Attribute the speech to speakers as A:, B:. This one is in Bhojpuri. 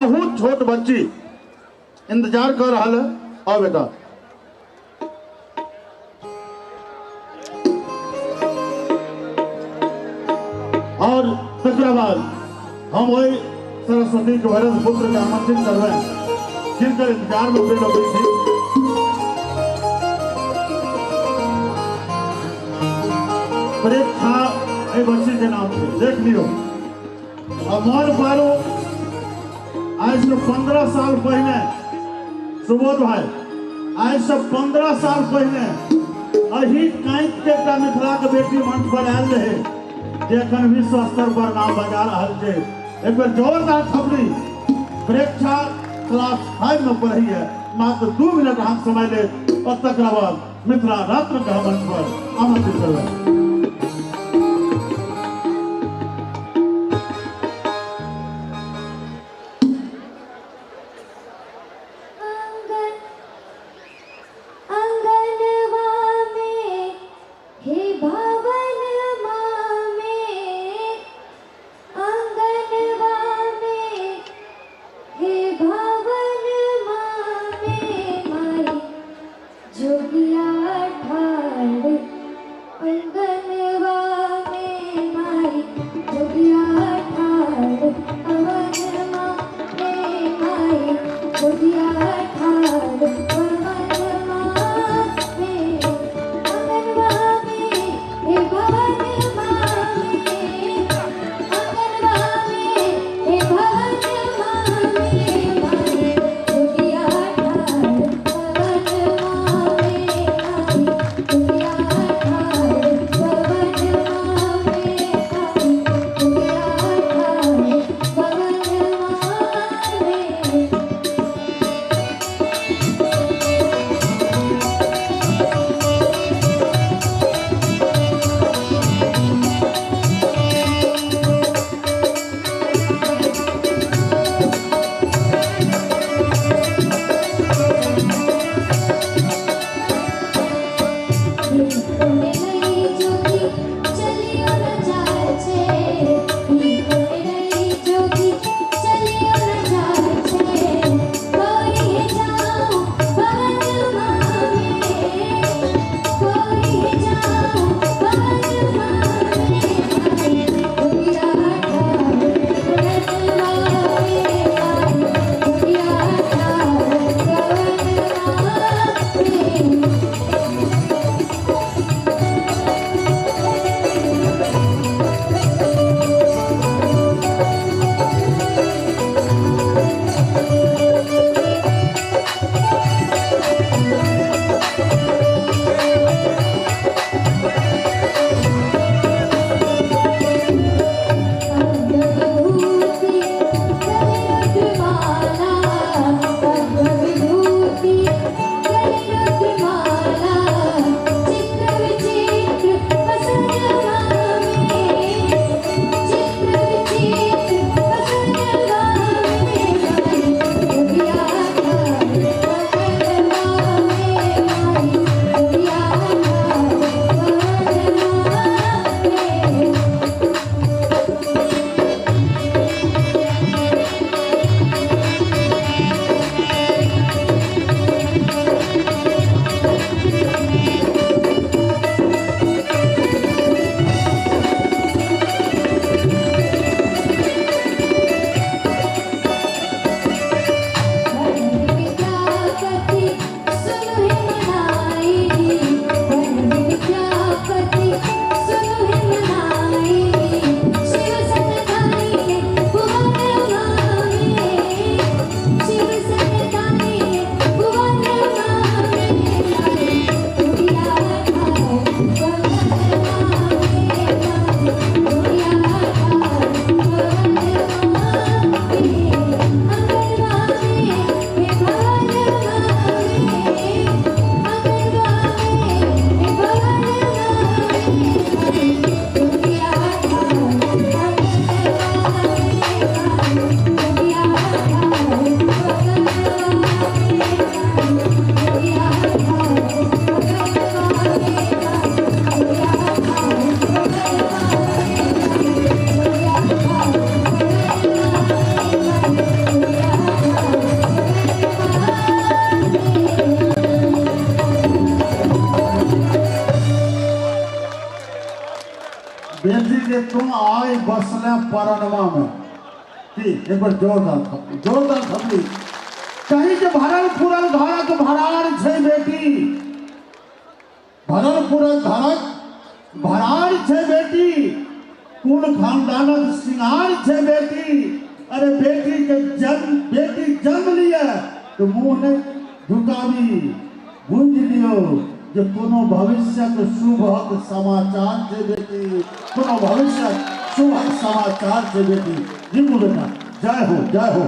A: बहुत छोट बच्ची इंतजार कर रहा है। आओ बेटा। और तकरा बाद हम वही सरस्वती के वरद पुत्र के आमंत्रित कर रहे हैं जिनका इंतजार में वे लोग थी। परीक्षा बच्ची के नाम से देख लियो। और मोर पारो आज से 15 साल पहले सुबोध भाई आज से 15 साल पहले अही कांत के एकटा मिथिला के बेटी मंच पर आयल रहे जे अखन विश्व स्तर पर नाम बजा रहा है। एक बार जोरदार थपड़ी। परीक्षा क्लास 5 में पढ़ी है। मात्र 2 मिनट हम समय ले और तकरा बाद मिथिला रत्न का मंच पर आमंत्रित कर
B: जोगिया ठाड़ अंगन
A: जे तुम आय बसले परनमा में की एक बार जोरदार थपड़ी कहीं के भरल फुरल घरक भरार छे बेटी, भरल फुरल घरक भरार छे बेटी, कुल खानदानक सिंगार छे बेटी। अरे बेटी जन्म लिया तो मुंह ने झुकावी, बुझ लियो जो कोनो भविष्य शुभ समाचार छे बेटी, कोनो भविष्य शुभ समाचार छे बेटी। जी बेटा, जय हो जय हो।